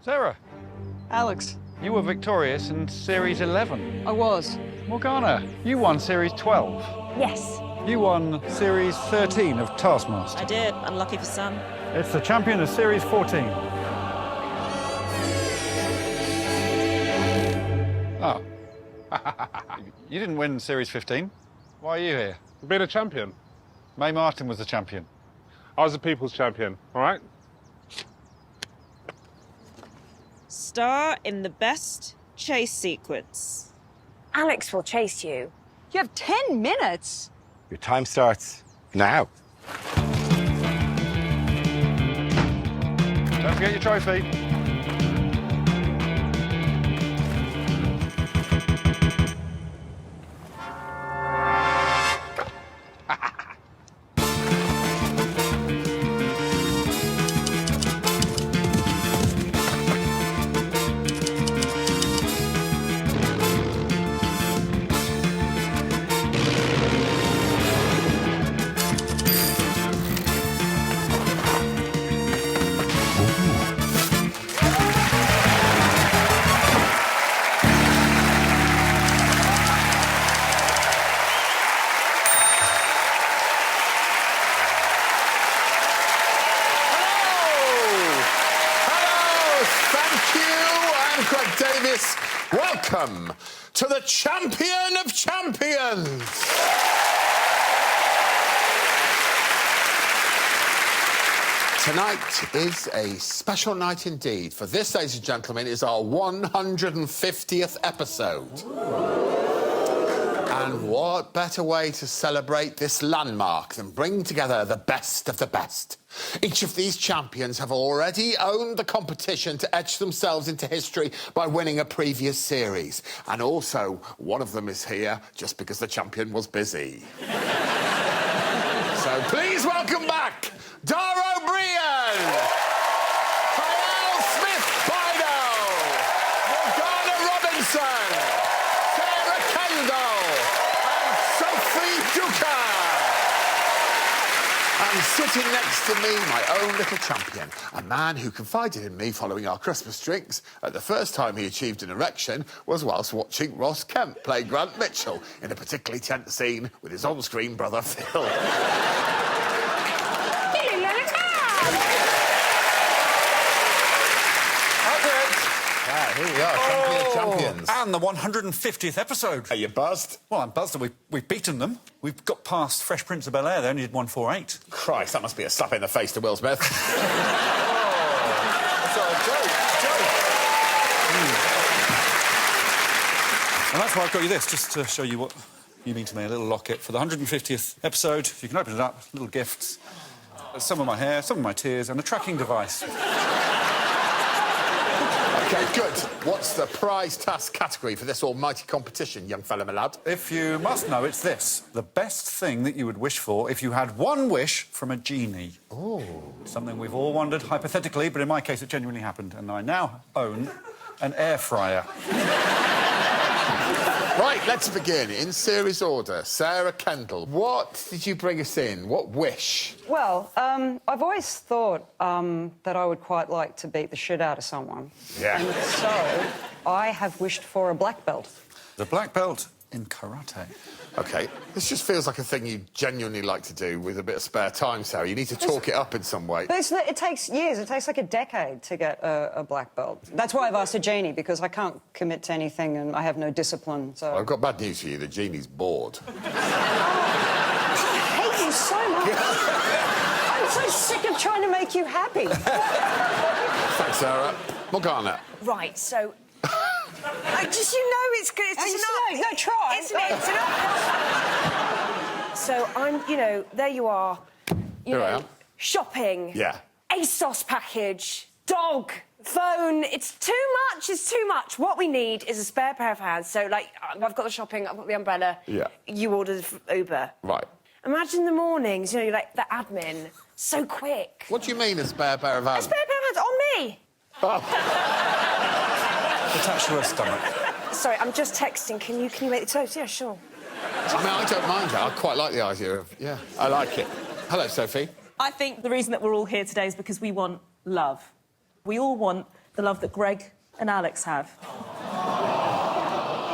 Sarah, Alex. you were victorious in Series 11. I was. Morgana, you won Series 12. Yes, You won Series 13 of Taskmaster. I did. Unlucky for some. It's the champion of Series 14. Oh. You didn't win Series 15. Why are you here? Being a champion. Mae Martin was the champion. I was the people's champion, all right? Star in the best chase sequence. Alex will chase you. You have 10 minutes. Your time starts now. Don't forget your trophy. Greg Davies, welcome to the Champion of Champions. Tonight is a special night indeed, for this, ladies and gentlemen, is our 150th episode. And what better way to celebrate this landmark than bring together the best of the best? Each of these champions have already owned the competition to etch themselves into history by winning a previous series. And also, one of them is here just because the champion was busy. So please welcome back Dara Ó Briain, Kiell Smith-Bynoe, Morgana Robinson, Kendall and Sophie Duker. And sitting next to me, my own little champion, a man who confided in me following our Christmas drinks that the first time he achieved an erection was whilst watching Ross Kemp play Grant Mitchell in a particularly tense scene with his on-screen brother Phil. Here we are, Champion of Champions. And the 150th episode. Are you buzzed? Well, I'm buzzed that we've beaten them. We've got past Fresh Prince of Bel-Air. They only did 148. Christ, that must be a slap in the face to Will Smith. That's a joke. And that's why I've got you this, just to show you what you mean to me. A little locket for the 150th episode. If you can open it up, little gifts. Some of my hair, some of my tears, and a tracking device. OK, good. What's the prize task category for this almighty competition, young fella, my lad? If you must know, it's this. The best thing that you would wish for if you had one wish from a genie. Oh. Something we've all wondered, hypothetically, but in my case, it genuinely happened. And I now own an air fryer. Right, let's begin. In series order, Sarah Kendall, what did you bring us in? What wish? Well, I've always thought that I would quite like to beat the shit out of someone. Yeah. And so I have wished for a black belt. The black belt in karate. OK, this just feels like a thing you genuinely like to do with a bit of spare time, Sarah. You need to talk it up in some way. But it takes years. It takes like a decade to get a black belt. That's why I've asked a genie, because I can't commit to anything and I have no discipline, so... Well, I've got bad news for you. The genie's bored. I hate you so much. I'm so sick of trying to make you happy. Thanks, Sarah. Morgana. Right, so... just, you know, it's good. It's just no, try. It's not. So I'm, you know, there you are. Here I am. Shopping. Yeah. ASOS package. Dog. Phone. It's too much. It's too much. What we need is a spare pair of hands. So, like, I've got the shopping, I've got the umbrella. Yeah. You ordered Uber. Right. Imagine the mornings, you know, like the admin. So quick. What do you mean a spare pair of hands? A spare pair of hands on me. Oh. Attached to her stomach. Sorry, I'm just texting. Can you make the toast? Yeah, sure. I mean, I don't mind that. I quite like the idea of... Yeah, I like it. Hello, Sophie. I think the reason that we're all here today is because we want love. We all want the love that Greg and Alex have.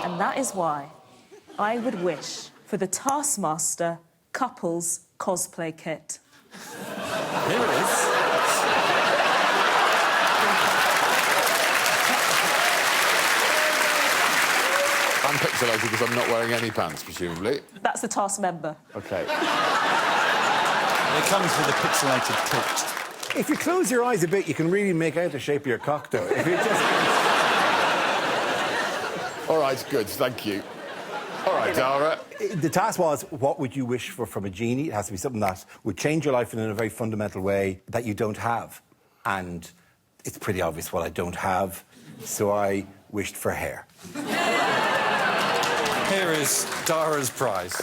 And that is why I would wish for the Taskmaster couples cosplay kit. Here it is. I'm pixelated because I'm not wearing any pants, presumably. That's the task member. OK. It comes with a pixelated tilt. If you close your eyes a bit, you can really make out the shape of your cock, though. If you just... All right, good, thank you. All right, Dara. The task was, what would you wish for from a genie? It has to be something that would change your life in a very fundamental way that you don't have. And it's pretty obvious what I don't have, so I wished for hair. Here is Dara's prize.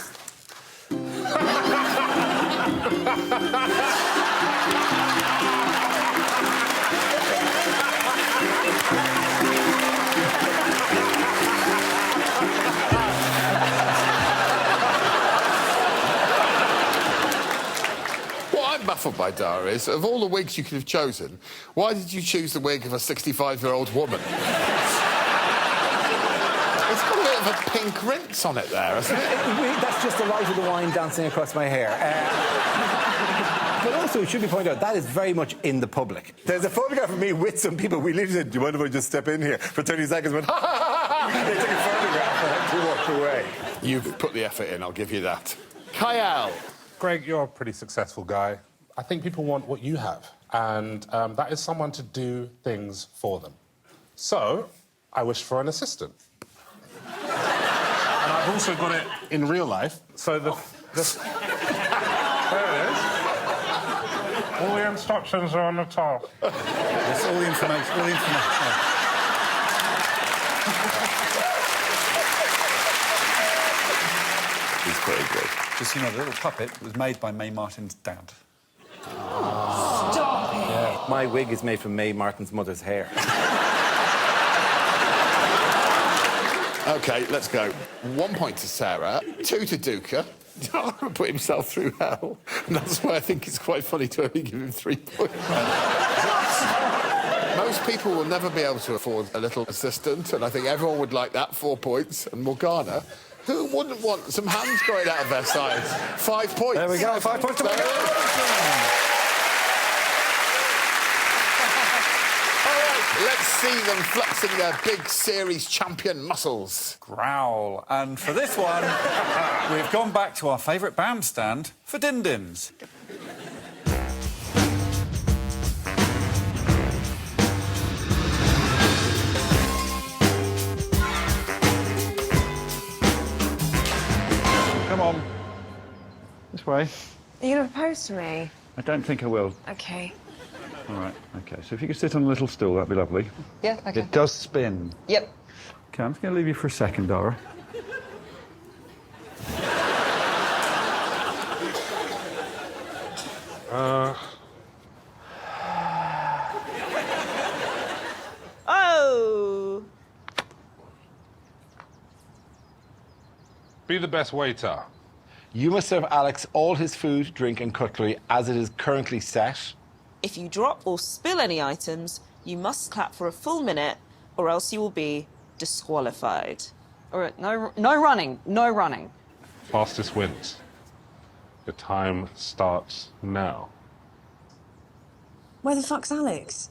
What I'm baffled by, Dara, is of all the wigs you could have chosen, why did you choose the wig of a 65-year-old woman? It's got a bit of a pink rinse on it there, hasn't it? That's just the light of the wine dancing across my hair. But also, it should be pointed out, that is very much in the public. There's a photograph of me with some people. We literally said, do you mind if I just step in here? For 30 seconds, went, ha, ha, ha, ha! They took a photograph and had to walk away. You've put the effort in, I'll give you that. Kiell. Greg, you're a pretty successful guy. I think people want what you have, and that is someone to do things for them. So, I wish for an assistant. And I've also got it in real life, so there it is. All the instructions are on the top. That's all the information, all the information. He's pretty good. Just, you know, the little puppet was made by Mae Martin's dad. Stop it! Yeah, my wig is made from Mae Martin's mother's hair. OK, let's go. 1 point to Sarah, 2 to Duker. Dara put himself through hell, and that's why I think it's quite funny to only give him 3 points. Most people will never be able to afford a little assistant, and I think everyone would like that, 4 points. And Morgana, who wouldn't want some hands growing out of their sides? 5 points. There we go, 5 points to Morgana. Let's see them flexing their big series champion muscles. Growl. And for this one, we've gone back to our favourite bandstand for din-dins. Come on. This way. Are you going to propose to me? I don't think I will. OK. All right, OK. So if you could sit on a little stool, that'd be lovely. Yeah, OK. It does spin. Yep. OK, I'm just going to leave you for a second, Dara. Oh! Be the best waiter. You must serve Alex all his food, drink and cutlery as it is currently set. If you drop or spill any items, you must clap for a full minute, or else you will be disqualified. All right, no running, no running. Fastest wins. The time starts now. Where the fuck's Alex?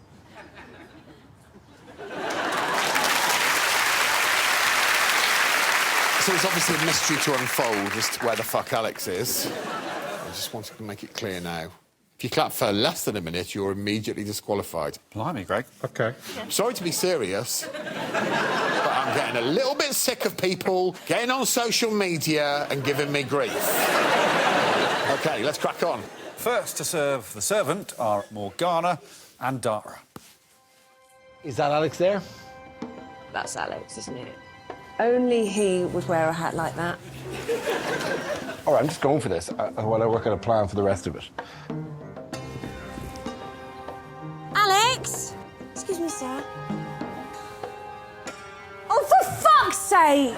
So it's obviously a mystery to unfold as to where the fuck Alex is. I just wanted to make it clear now. If you clap for less than a minute, you're immediately disqualified. Blimey, Greg. OK. Sorry to be serious, but I'm getting a little bit sick of people getting on social media and giving me grief. OK, let's crack on. First to serve the servant are Morgana and Dara. Is that Alex there? That's Alex, isn't it? Only he would wear a hat like that. All right, I'm just going for this while I work out a plan for the rest of it. Alex! Excuse me, sir. Oh, for fuck's sake!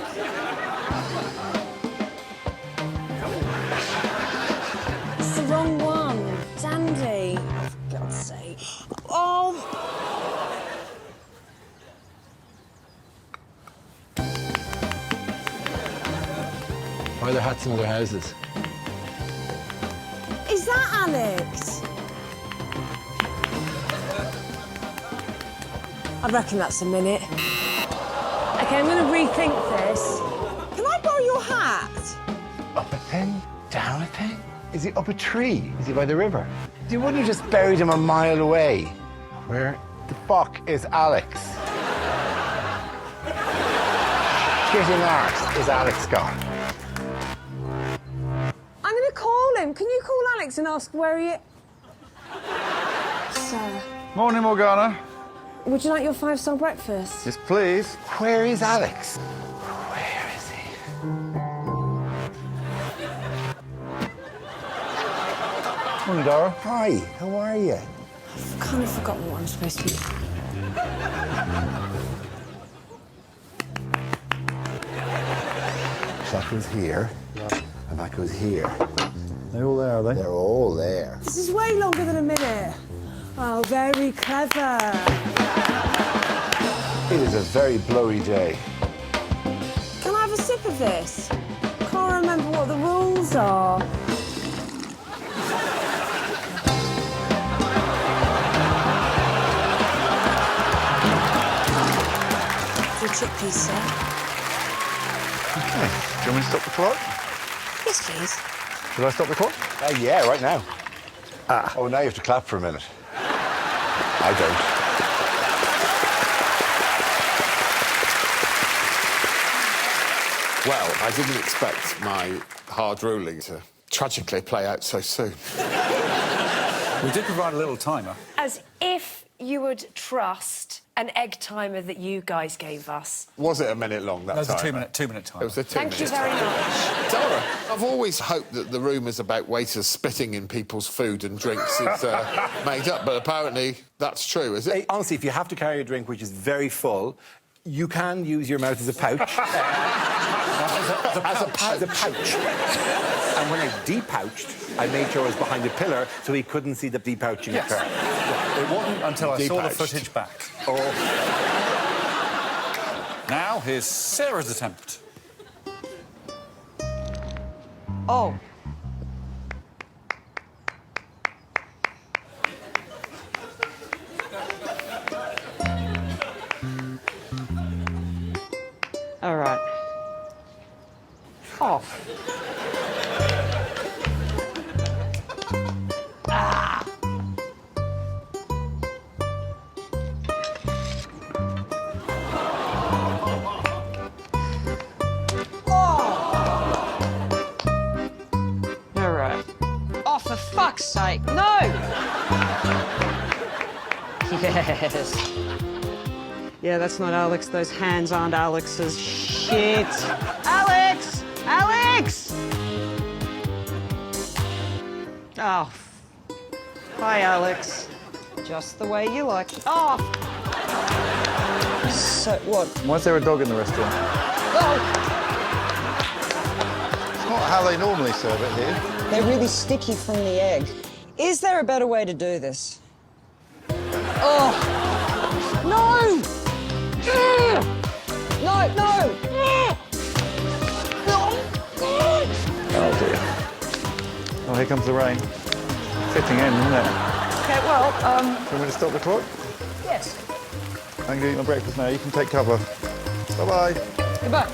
It's the wrong one. It's Andy. Oh, for God's sake. Oh! Why are there hats in other houses? Is that Alex? I reckon that's a minute. OK, I'm going to rethink this. Can I borrow your hat? Up a thing? Down a thing? Is he up a tree? Is he by the river? You wouldn't have just buried him a mile away. Where the fuck is Alex? Shitting arse, is Alex gone? I'm going to call him. Can you call Alex and ask where he is? Sarah, Morning, Morgana. would you like your 5-star breakfast? Yes, please. Where is Alex? Where is he? Morning, Dara. Hi, how are you? I've kind of forgotten what I'm supposed to be. That goes here, and that goes here. They're all there, are they? They're all there. This is way longer than a minute. Oh, very clever. It is a very blowy day. Can I have a sip of this? Can't remember what the rules are. Do chickpeas, sir? Okay. Do you want me to stop the clock? Yes, please. Should I stop the clock? Yeah, right now. Oh, now you have to clap for a minute. I don't. Well, I didn't expect my hard ruling to tragically play out so soon. We did provide a little timer. As if you would trust an egg timer that you guys gave us. Was it a minute long, that That was a time? two-minute timer. It was a 2 Thank you minute very much. Dara, I've always hoped that the rumours about waiters spitting in people's food and drinks is made up, but apparently that's true, is it? Hey, honestly, if you have to carry a drink which is very full, you can use your mouth as a pouch. As a pouch? As a pouch. And when I depouched, I made sure I was behind a pillar so he couldn't see the depouching occur. It wasn't until I saw the Depouched. footage back. Oh. Now, here's Sarah's attempt. Oh. All right. Oh. Ah. All right. Oh, for fuck's sake, no! Yes. Yeah, that's not Alex. Those hands aren't Alex's. Shit. Alex! Alex! Oh. Hi, Alex. Just the way you like it. Oh! So, what? Why is there a dog in the restaurant? Oh! It's not how they normally serve it here. They're really sticky from the egg. Is there a better way to do this? Oh! No! No, no! Oh, dear. Oh, here comes the rain. Fitting in, isn't it? Okay, well, Do you want me to stop the clock? yes. I'm going to eat my breakfast now. You can take cover. Bye-bye. Goodbye.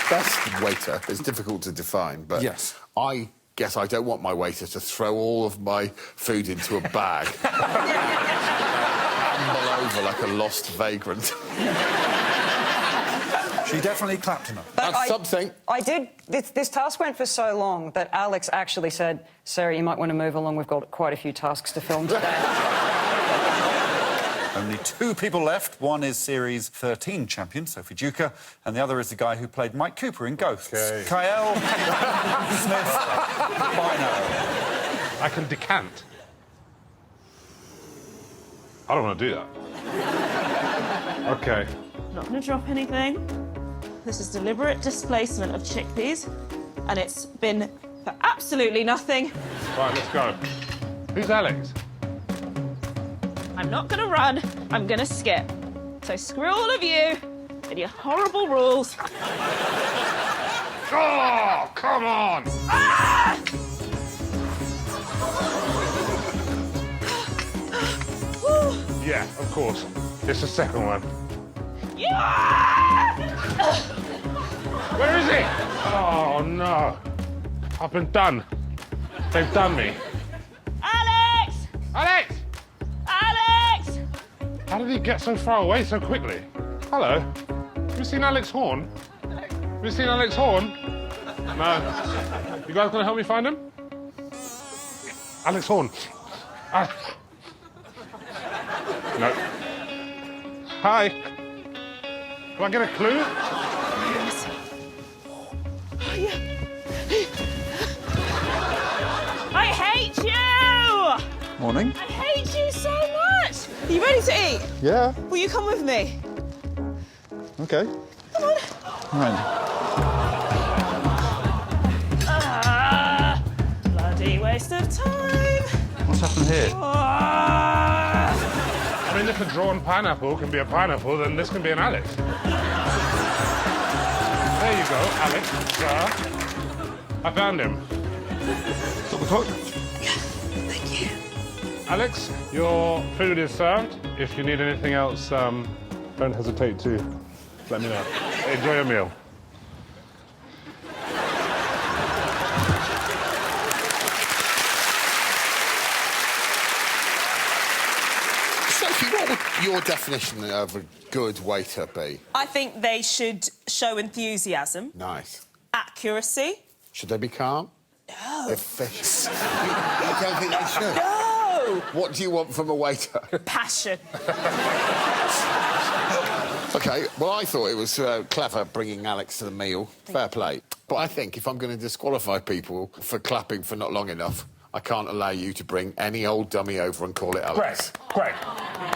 Best waiter is difficult to define, but Yes. I guess I don't want my waiter to throw all of my food into a bag. Amble over like a lost vagrant. She definitely clapped him up. That's something. I did. This task went for so long that Alex actually said, Sarah, you might want to move along. We've got quite a few tasks to film today. Only 2 people left. One is Series 13 champion, Sophie Duker, and the other is the guy who played Mike Cooper in Ghosts. Okay. Kiell Smith-Bynoe. I can decant. I don't want to do that. OK. Not going to drop anything. This is deliberate displacement of chickpeas, and it's been for absolutely nothing. Right, let's go. Who's Alex? I'm not going to run, I'm going to skip. So screw all of you and your horrible rules. Oh, come on! Ah! Yeah, of course. It's the second one. Yeah! Where is it? Oh, no. I've been done. They've done me. Alex! Alex! Alex! How did he get so far away so quickly? Hello. Have you seen Alex Horne? Have you seen Alex Horne? No. You guys gonna help me find him? Alex Horne. No. Hi. Do I get a clue? I hate you! Morning. I hate you so much! Are you ready to eat? Yeah. Will you come with me? Okay. Come on. Right. Bloody waste of time. What's happened here? Ah. I mean, if a drawn pineapple can be a pineapple, then this can be an Alex. There you go, Alex, sir. I found him. Stop the clock. Thank you. Alex, your food is served. If you need anything else, don't hesitate to let me know. Enjoy your meal. Sophie, what would your definition of a good waiter be? I think they should show enthusiasm, Nice. accuracy. Should they be calm? No. Efficient. You don't think they should? No! What do you want from a waiter? Passion. OK, well, I thought it was clever bringing Alex to the meal. Fair play. But I think if I'm going to disqualify people for clapping for not long enough, I can't allow you to bring any old dummy over and call it Alex. Greg,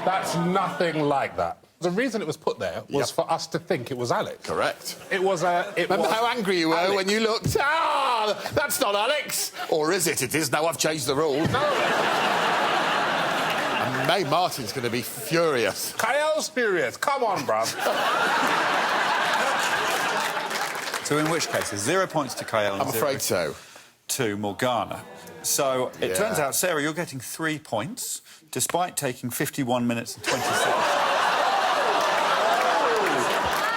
that's nothing like that. The reason it was put there was for us to think it was Alex. Correct. It was Remember how angry you were when you looked? Ah, that's not Alex. Or is it? It is. Now I've changed the rules. No. And Mae Martin's going to be furious. Kiell's furious. Come on, bruv. So in which case, there's 0 points to Kiell and I'm afraid so. to Morgana. So it turns out, Sarah, you're getting 3 points, despite taking 51 minutes and 20 seconds.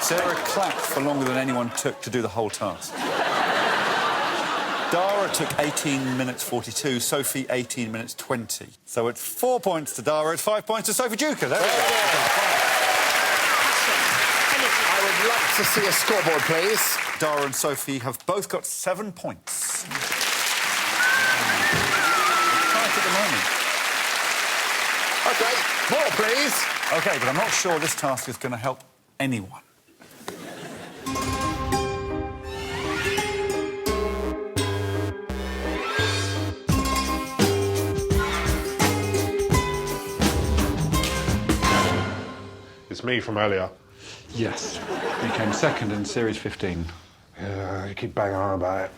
Sarah clapped for longer than anyone took to do the whole task. Dara took 18 minutes 42, Sophie 18 minutes 20. So it's 4 points to Dara, it's 5 points to Sophie Duker. There we go. I would like to see a scoreboard, please. Dara and Sophie have both got 7 points. Tight at the moment. OK, more, please. OK, but I'm not sure this task is going to help anyone. It's me from earlier. Yes. You came second in Series 15. Yeah, you keep banging on about it.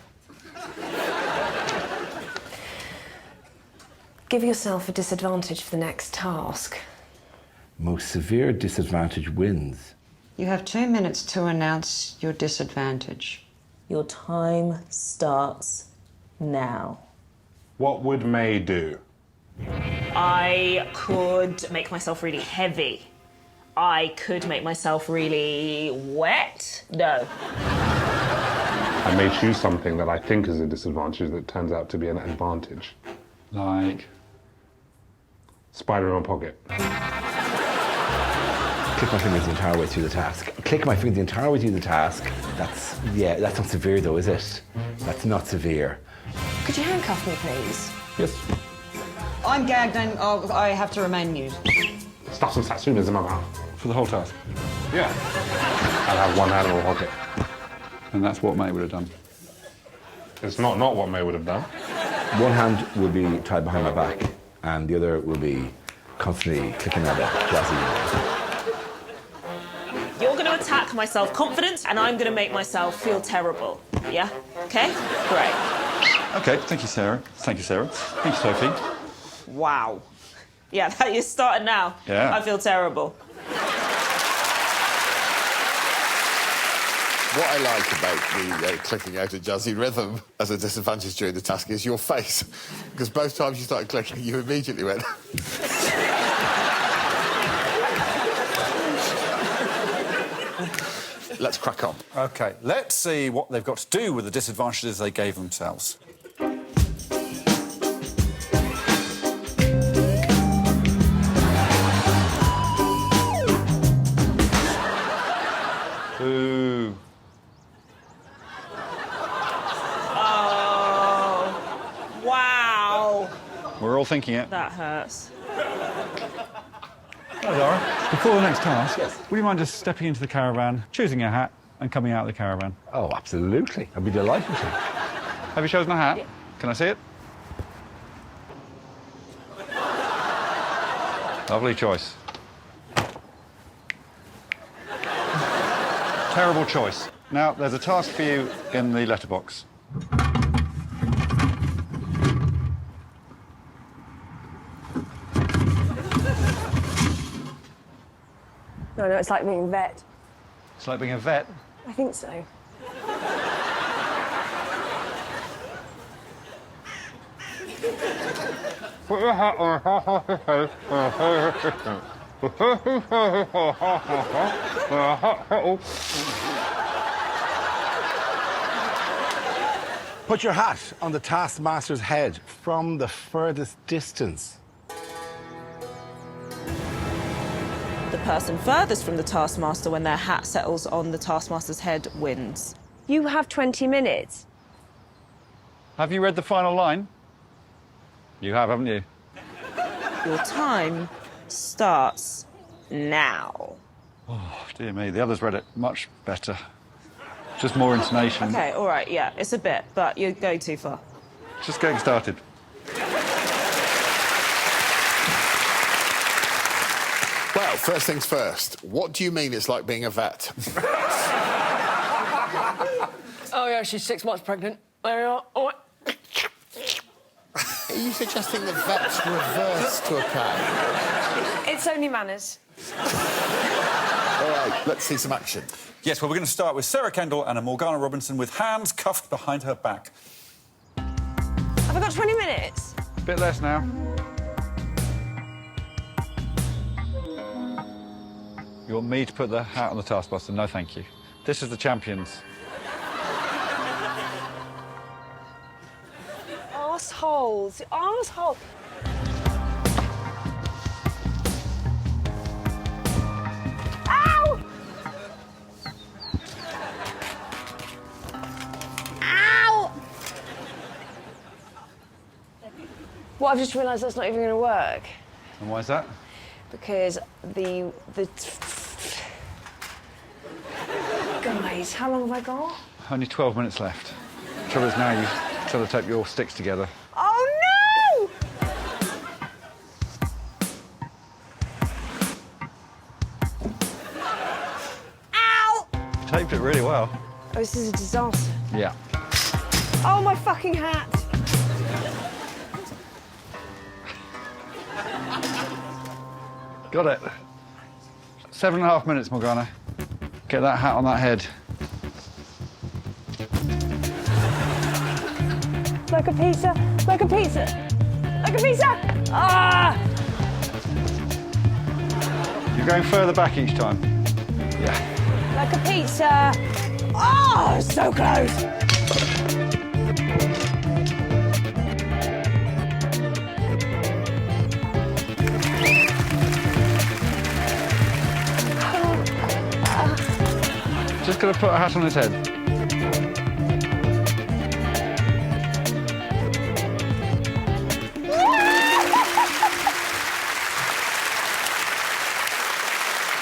Give yourself a disadvantage for the next task. Most severe disadvantage wins. You have 2 minutes to announce your disadvantage. Your time starts now. What would Mae do? I could make myself really heavy. I could make myself really wet. No. I may choose something that I think is a disadvantage that turns out to be an advantage. Like? Spider in my pocket. Click my fingers the entire way through the task. Click my fingers the entire way through the task. That's not severe though, is it? That's not severe. Could you handcuff me, please? Yes. I'm gagged and I have to remain mute. Stuff some satsumas in my mouth. For the whole task? Yeah. I'll have one hand in my pocket. And that's what Mae would have done. It's not what Mae would have done. One hand will be tied behind my back, and the other will be constantly clicking at it, jazzy. You're going to attack my self-confidence, and I'm going to make myself feel terrible. Yeah? Okay? Great. OK, thank you, Sarah. Thank you, Sarah. Thank you, Sophie. Wow. Yeah, that you're starting now. Yeah. I feel terrible. What I like about the clicking out of jazzy rhythm as a disadvantage during the task is your face. Because both times you started clicking, you immediately went... Let's crack on. OK, let's see what they've got to do with the disadvantages they gave themselves. Ooh. Oh, wow. We're all thinking it. That hurts. Hello, Dara. Before the next task, would you mind just stepping into the caravan, choosing a hat, and coming out of the caravan? Oh, absolutely. I'd be delighted to. Have you chosen a hat? Yeah. Can I see it? Lovely choice. Terrible choice. Now, there's a task for you in the letterbox. No, it's like being a vet. It's like being a vet. I think so. Put your hat on. Put your hat on the Taskmaster's head from the furthest distance. The person furthest from the Taskmaster when their hat settles on the Taskmaster's head wins. You have 20 minutes. Have you read the final line? You have, haven't you? Your time starts now. Oh, dear me. The others read it much better. Just more intonation. OK, all right, yeah, it's a bit, but you're going too far. Just getting started. Well, first things first, what do you mean it's like being a vet? Oh, yeah, she's 6 months pregnant. There you are. Oh. Are you suggesting the vet's reverse to a cow? It's only manners. All right, let's see some action. Yes, well, we're going to start with Sarah Kendall and a Morgana Robinson with hands cuffed behind her back. Have I got 20 minutes? A bit less now. You want me to put the hat on the Taskmaster? No, thank you. This is the champions. Arseholes. Arsehole. Ow! Ow! Well, I've just realised that's not even going to work. And why is that? Because the... Guys, how long have I got? Only 12 minutes left. The trouble is now you try to tape your sticks together. Oh, no! Ow! You taped it really well. Oh, this is a disaster. Yeah. Oh, my fucking hat! Got it. 7.5 minutes, Morgana. Get that hat on that head. Like a pizza, like a pizza, like a pizza! Ah! You're going further back each time. Yeah. Like a pizza. Oh, so close! Just gonna put a hat on his head.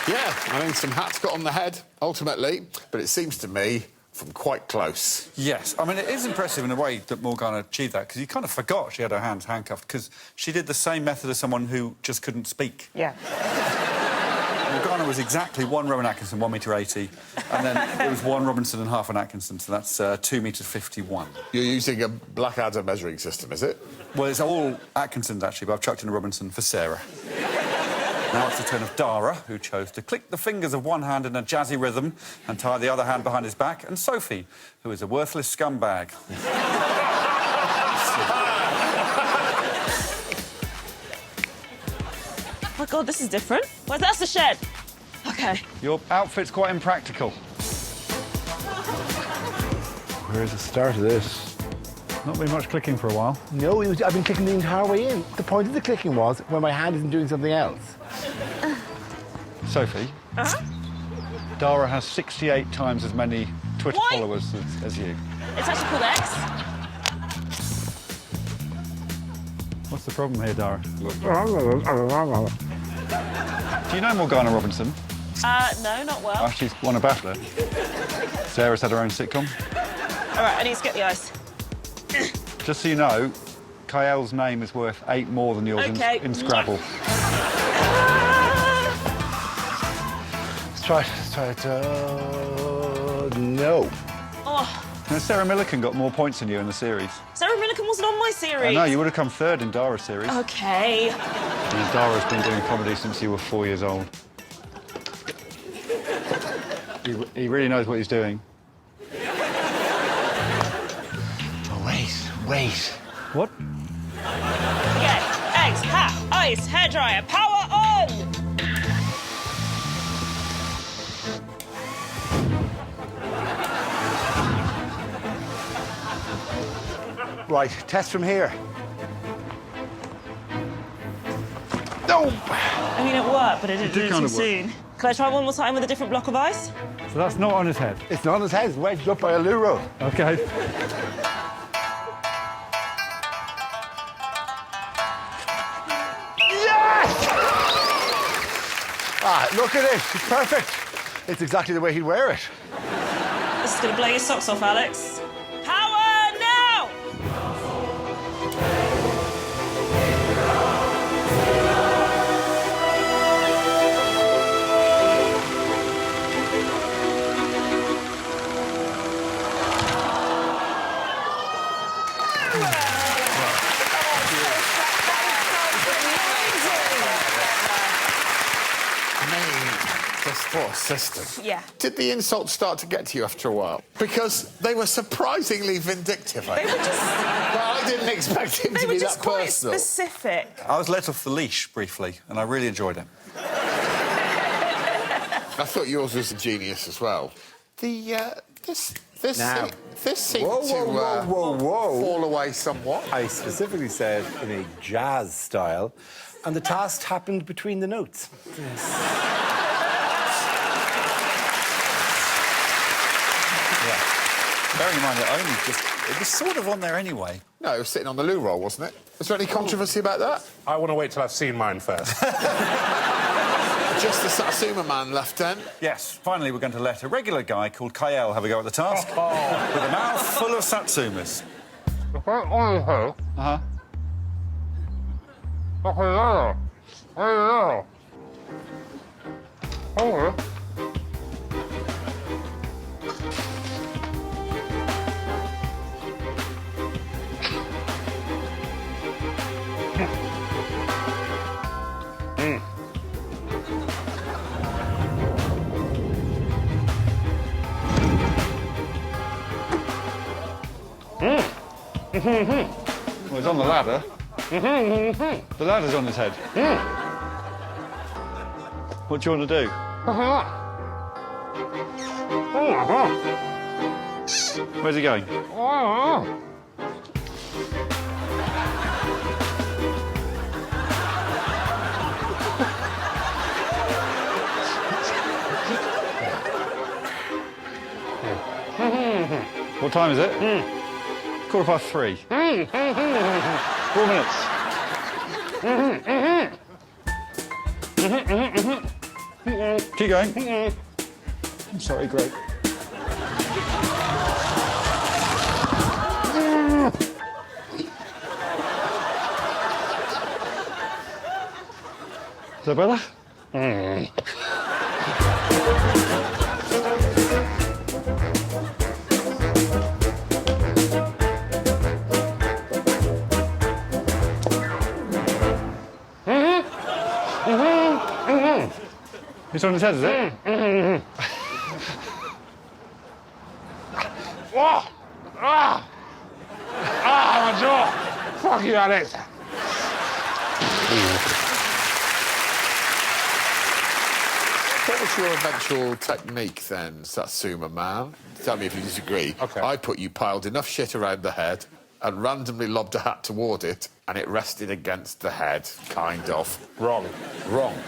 Yeah, I mean, some hats got on the head, ultimately, but it seems to me from quite close. Yes, I mean, it is impressive in a way that Morgana achieved that, because you kind of forgot she had her hands handcuffed, because she did the same method as someone who just couldn't speak. Yeah. Morgana was exactly 1 Rowan Atkinson, 1 metre 80, and then it was 1 Robinson and half an Atkinson, so that's 2 metres 51. You're using a Blackadder measuring system, is it? Well, it's all Atkinsons, actually, but I've chucked in a Robinson for Sarah. Now it's the turn of Dara, who chose to click the fingers of one hand in a jazzy rhythm and tie the other hand behind his back, and Sophie, who is a worthless scumbag. Oh my God, this is different. Wait, that's the shed. OK. Your outfit's quite impractical. Where's the start of this? Not been much clicking for a while. No, I've been clicking the entire way in. The point of the clicking was when my hand isn't doing something else. Sophie, Dara has 68 times as many Twitter What? followers as you. It's actually called X. What's the problem here, Dara? Do you know Morgana Robinson? No, not well. Oh, she's won a BAFTA. Sarah's had her own sitcom. All right, I need to get the ice. Just so you know, Kiell's name is worth 8 more than yours in Scrabble. Let's try it. No. Oh, Now, Sarah Millican got more points than you in the series. Sarah Millican wasn't on my series. I know, you would have come 3rd in Dara's series. OK. And Dara's been doing comedy since you were 4 years old. He really knows what he's doing. Oh, wait. What? Get eggs, hat, ice, hairdryer, power on! Right, test from here. No! I mean, it worked, but it didn't do it too soon. Can I try one more time with a different block of ice? So that's not on his head? It's not on his head. It's wedged up by a loo roll. OK. Ah, look at it. It's perfect. It's exactly the way he'd wear it. This is going to blow your socks off, Alex. Power now! Poor system. Yeah. Did the insults start to get to you after a while? Because they were surprisingly vindictive. They were just... Well, I didn't expect him to be that personal. They were just quite specific. I was let off the leash briefly, and I really enjoyed it. I thought yours was a genius as well. This seemed to fall away somewhat. I specifically said in a jazz style, and the task happened between the notes. Bearing in mind that it was sort of on there anyway. No, it was sitting on the loo roll, wasn't it? Was there any controversy about that? I want to wait till I've seen mine first. Just the Satsuma man left then? Yes, finally we're going to let a regular guy called Kiell have a go at the task. With a mouth full of Satsumas. Uh-huh. Well, he's on the ladder. The ladder's on his head. What do you want to do? Where's he going? What time is it? 3:15. 4 minutes. Keep going. I'm sorry, Greg. Is that better? It's on his head, is it? Oh! Ah! Ah, my jaw! Fuck you, Alex. What was your eventual technique then, Satsuma man? Tell me if you disagree. OK. I put you piled enough shit around the head and randomly lobbed a hat toward it, and it rested against the head, kind of. Wrong. Wrong.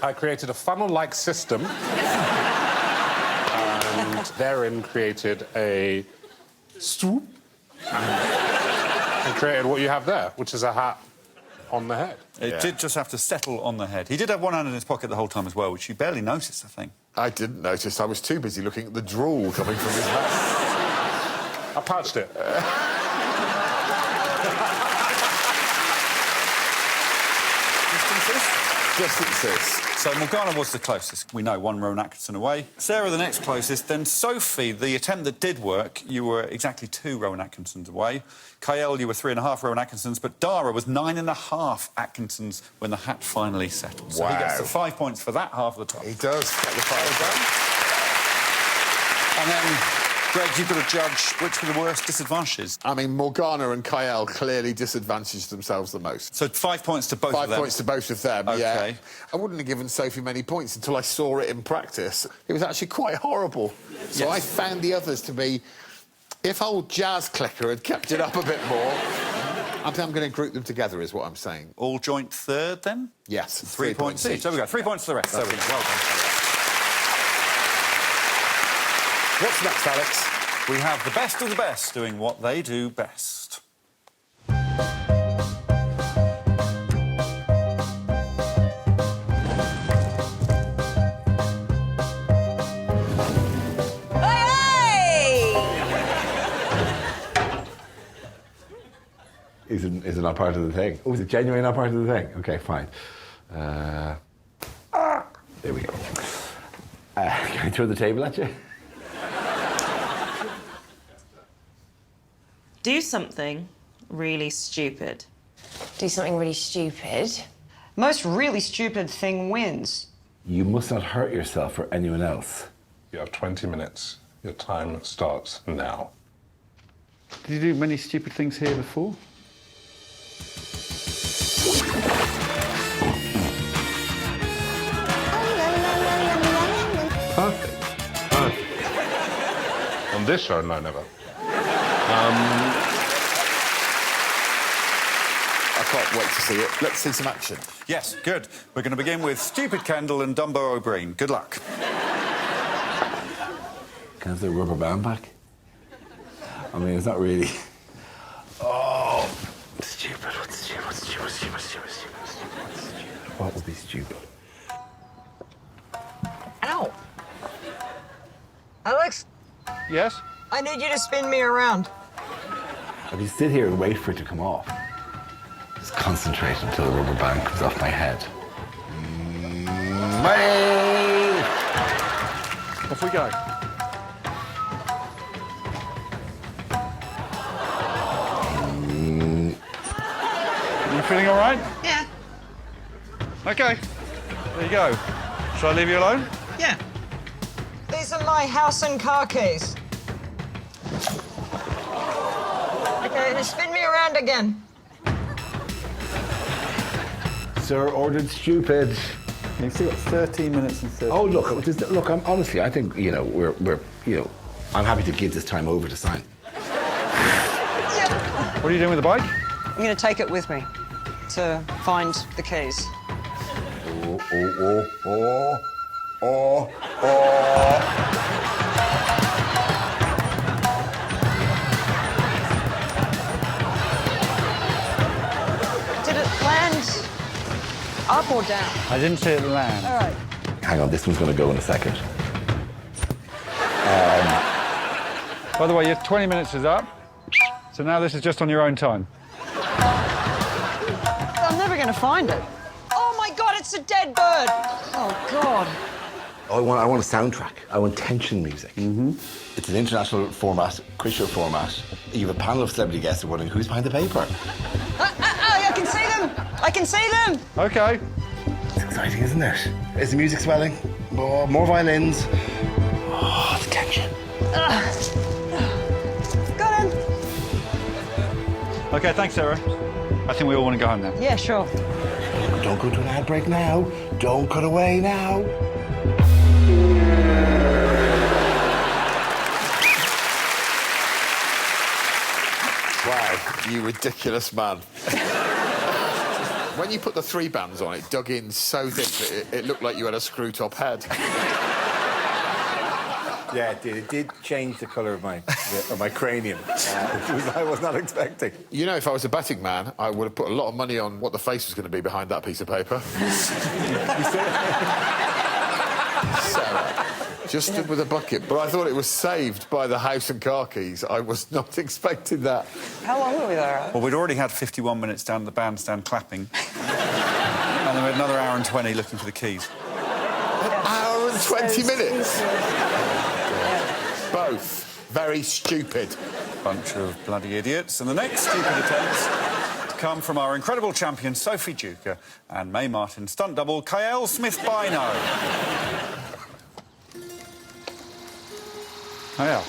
I created a funnel-like system and therein created a swoop and created what you have there, which is a hat on the head. It did just have to settle on the head. He did have one hand in his pocket the whole time as well, which you barely noticed, I think. I didn't notice. I was too busy looking at the drool coming from his hat. I patched it. Distances. So Morgana was the closest. We know, one Rowan Atkinson away. Sarah, the next closest. Then Sophie, the attempt that did work, you were exactly 2 Rowan Atkinsons away. Kiell, you were 3.5 Rowan Atkinsons, but Dara was 9.5 Atkinsons when the hat finally settled. So he gets the 5 points for that half of the top. He does get the 5 points. And then, Greg, you've got to judge which were the worst disadvantages. I mean, Morgana and Kiell clearly disadvantaged themselves the most. So 5 points to both of them? 5 points to both of them, OK. yeah. I wouldn't have given Sophie many points until I saw it in practice. It was actually quite horrible. So I found the others to be... If old Jazz Clicker had kept it up a bit more... I'm going to group them together, is what I'm saying. All joint third, then? Yes. 3 points each. There we go. 3 points to the rest. There we go. Well done. What's next, Alex? We have the best of the best doing what they do best. Is it not part of the thing? Oh, is it genuinely not part of the thing? OK, fine. There we go. Can I throw the table at you? Do something really stupid. Do something really stupid. Most really stupid thing wins. You must not hurt yourself or anyone else. You have 20 minutes. Your time starts now. Did you do many stupid things here before? Perfect. Perfect. On this show, no, never. I can't wait to see it. Let's see some action. Yes, good. We're going to begin with Stupid Kendall and Dumbo O'Brien. Good luck. Can I have the rubber band back? I mean, it's not really... Oh, stupid. What's stupid? What's stupid? What's stupid? What's stupid? What's stupid? What's stupid? What would be stupid? Ow! Alex, Yes? I need you to spin me around. If you sit here and wait for it to come off, just concentrate until the rubber band comes off my head. Off we go. You feeling all right? Yeah. OK. There you go. Shall I leave you alone? Yeah. These are my house and car keys. OK, now spin me around again. Sir ordered stupid. You see what, 13 minutes and 30. Oh, look, honestly, I think, you know, I'm happy to give this time over to Simon. What are you doing with the bike? I'm going to take it with me to find the keys. Did it land up or down? I didn't see it land. All right. Hang on, this one's going to go in a second. By the way, your 20 minutes is up. So now this is just on your own time. I'm never going to find it. Oh, my God, it's a dead bird. Oh, God. I want a soundtrack. I want tension music. It's an international format, quiz show format. You have a panel of celebrity guests wondering who's behind the paper. I can see them. I can see them. OK. It's exciting, isn't it? Is the music swelling? More violins. Oh, the tension. Got him. OK, thanks, Sarah. I think we all want to go home now. Yeah, sure. Don't go to an ad break now. Don't cut away now. Wow, you ridiculous man. When you put the 3 bands on, it dug in so deep that it looked like you had a screw-top head. Yeah, it did. It did change the colour of my cranium, which I was not expecting. You know, if I was a betting man, I would have put a lot of money on what the face was going to be behind that piece of paper. Sarah just stood with a bucket, but I thought it was saved by the house and car keys. I was not expecting that. How long were we there? Well, we'd already had 51 minutes down at the bandstand clapping. And then we had another hour and 20 looking for the keys. An hour and 20 minutes? Both very stupid. Bunch of bloody idiots. And the next stupid attempts to come from our incredible champion, Sophie Duker, and Mae Martin stunt double, Kiell Smith-Bynoe. Oh, yeah.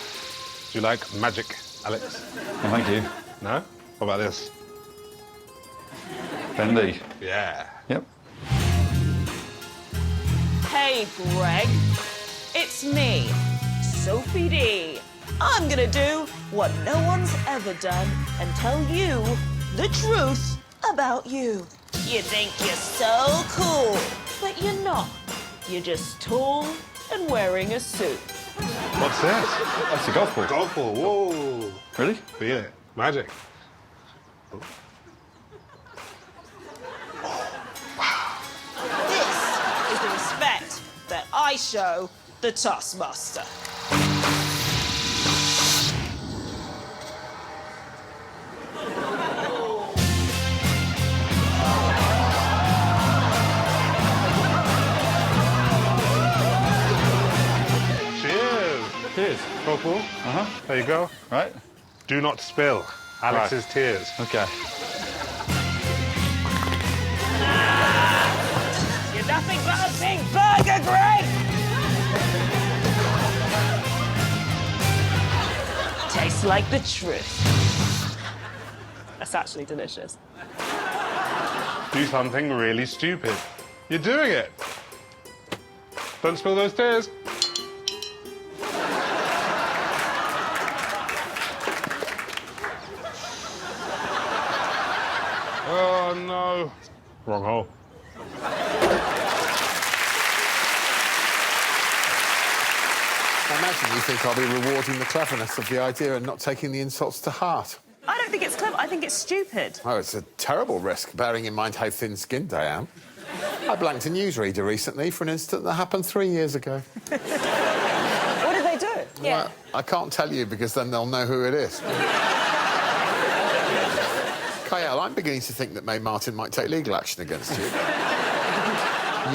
Do you like magic, Alex? Well, thank you. No? What about this? Bendy. Yeah. Yep. Hey, Greg. It's me, Sophie D. I'm gonna do what no one's ever done and tell you the truth about you. You think you're so cool, but you're not. You're just tall and wearing a suit. What's this? That's a golf ball. Golf ball, whoa. Really? Feel it. Magic. This is the respect that I show the Taskmaster. Cheers. Cool. There you go. Right. Do not spill Alex's tears. OK. You're nothing but a big burger, Greg! Tastes like the truth. That's actually delicious. Do something really stupid. You're doing it. Don't spill those tears. Oh, no. Wrong hole. I imagine you think I'll be rewarding the cleverness of the idea and not taking the insults to heart. I don't think it's clever. I think it's stupid. Oh, it's a terrible risk, bearing in mind how thin-skinned I am. I blanked a newsreader recently for an incident that happened 3 years ago. What did they do? Well, I can't tell you because then they'll know who it is. Kiell, I'm beginning to think that Mae Martin might take legal action against you.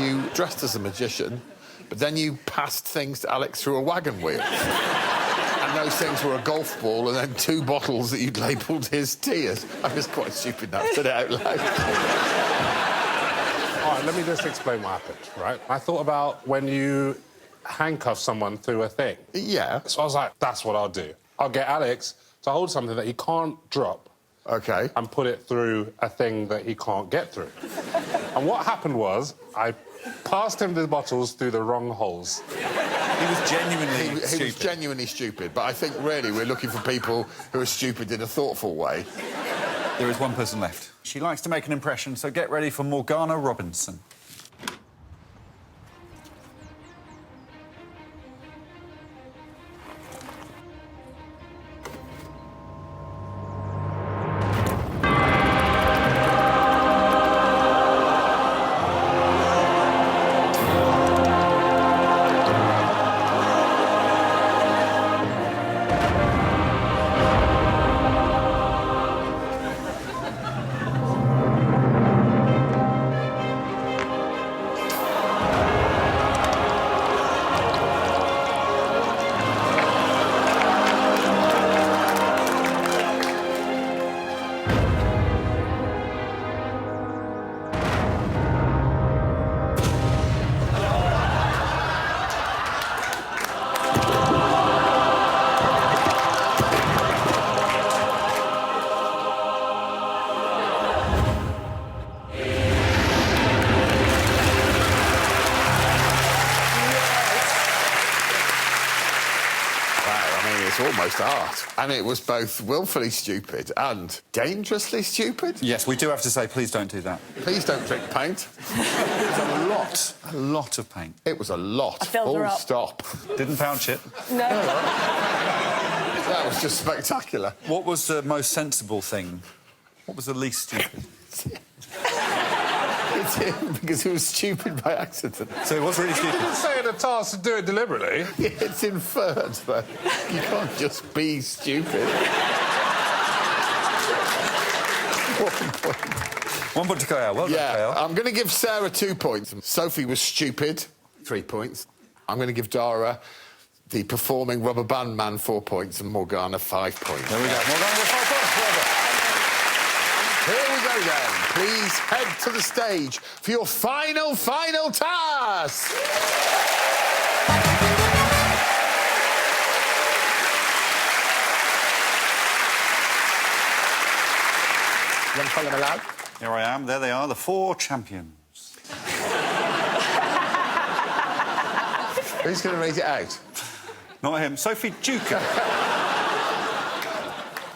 You dressed as a magician, but then you passed things to Alex through a wagon wheel. And those things were a golf ball and then 2 bottles that you'd labelled his tears. I was quite stupid now, said it out loud. All right, let me just explain what happened, right? I thought about when you handcuff someone through a thing. Yeah. So I was like, that's what I'll do. I'll get Alex to hold something that he can't drop. OK. And put it through a thing that he can't get through. And what happened was, I passed him the bottles through the wrong holes. He was genuinely stupid. He was genuinely stupid, but I think, really, we're looking for people who are stupid in a thoughtful way. There is one person left. She likes to make an impression, so get ready for Morgana Robinson. start. And it was both willfully stupid and dangerously stupid. Yes, we do have to say, please don't do that. Please don't drink paint. It was a lot of paint. It was a lot. I filled her Full up. stop. Didn't pouch it. No. That was just spectacular. What was the most sensible thing? What was the least stupid? It's him, because it was stupid by accident. So it was really You stupid. didn't say in a task to do it deliberately. It's inferred, though. You can't just be stupid. 1 point. 1 point to Kiell. Well done, Yeah, Kiell. I'm going to give Sarah 2 points. Sophie was stupid, 3 points. I'm going to give Dara, the performing rubber band man, 4 points, and Morgana 5 points. There we go. Morgana with 5 points. Here we go then. Please head to the stage for your final task. You want to follow me loud? Here I am. There they are, the 4 champions. Who's going to read it out? Not him. Sophie Duker.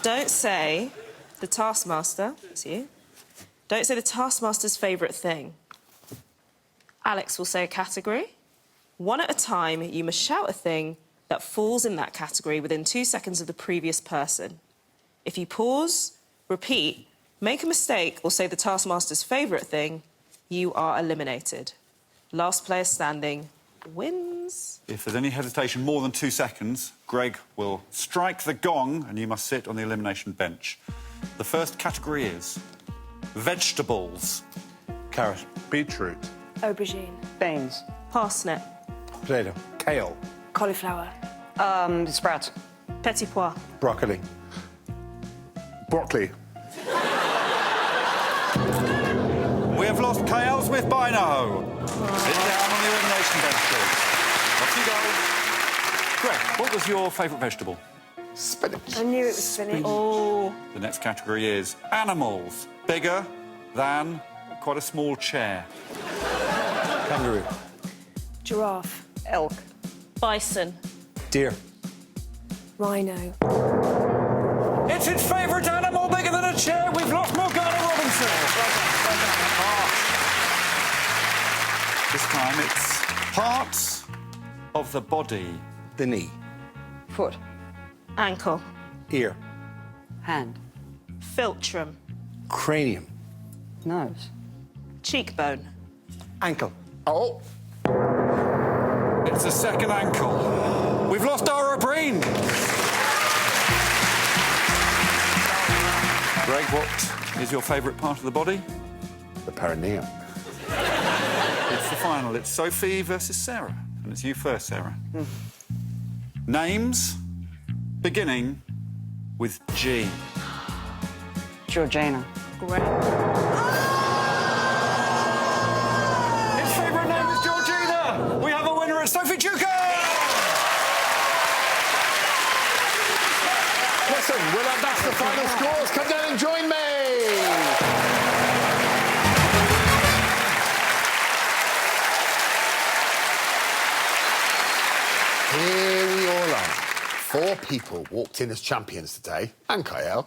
Don't say the Taskmaster, it's you. Don't say the Taskmaster's favourite thing. Alex will say a category. One at a time, you must shout a thing that falls in that category within 2 seconds of the previous person. If you pause, repeat, make a mistake, or say the Taskmaster's favourite thing, you are eliminated. Last player standing wins. If there's any hesitation more than 2 seconds, Greg will strike the gong and you must sit on the elimination bench. The first category is vegetables. Carrot. Beetroot. Aubergine. Beans. Parsnip. Potato. Kale. Cauliflower. Sprouts. Petit pois. Broccoli. Broccoli. We have lost Kiell Smith-Bynoe. Sit down on the elimination bench, please. Off you go. Greg, what was your favourite vegetable? Spinach. I knew it was spinach. Oh. The next category is animals. Bigger than quite a small chair. Kangaroo. Giraffe. Elk. Bison. Deer. Rhino. It's its favourite animal, bigger than a chair. We've lost Morgana Robinson. This time it's parts of the body. The knee. Foot. Ankle. Ear. Hand. Philtrum. Cranium. Nose. Cheekbone. Ankle. Oh, It's the second ankle. We've lost Dara Ó Briain. Greg, what is your favourite part of the body? The perineum. It's the final. It's Sophie versus Sarah. And it's you first, Sarah. Names beginning with G. Georgina. Great. His favourite name is Georgina. We have a winner at Sophie Duker. listen, that's the final scores. Come down and join me. Here we all are. 4 people walked in as champions today, and Kiell.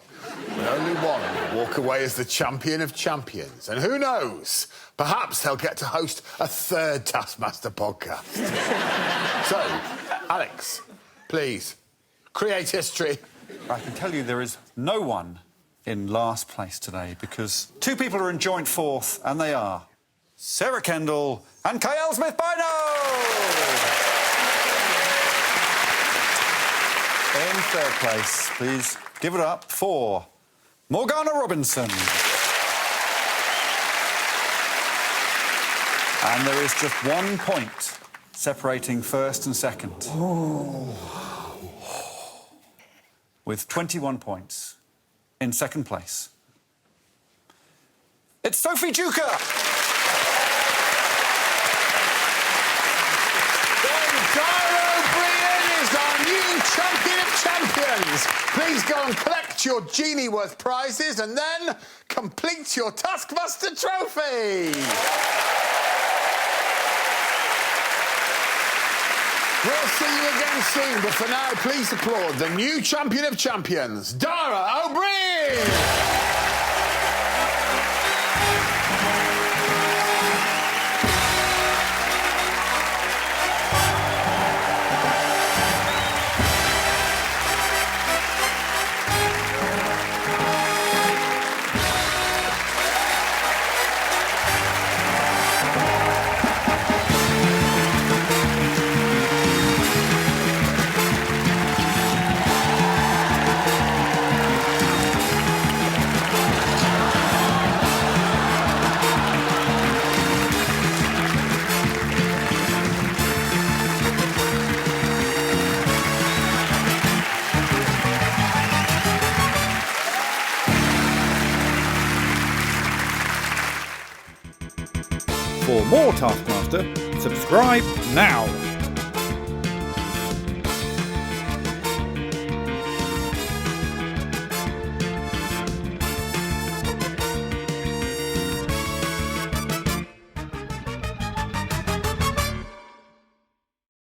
But only one will walk away as the champion of champions. And who knows? Perhaps they'll get to host a 3rd Taskmaster podcast. So, Alex, please, create history. I can tell you there is no one in last place today because 2 people are in joint 4th, and they are Sarah Kendall and Kiell Smith-Bynoe. In 3rd place, please give it up for Morgana Robinson. And there is just 1 point separating 1st and 2nd. With 21 points in 2nd place. It's Sophie Duker! Dara Ó Briain is our new champion of champions. Please go and collect your Genie-worth prizes and then complete your Taskmaster trophy. We'll see you again soon, but for now, please applaud the new champion of champions, Dara Ó Briain! For more Taskmaster, subscribe now.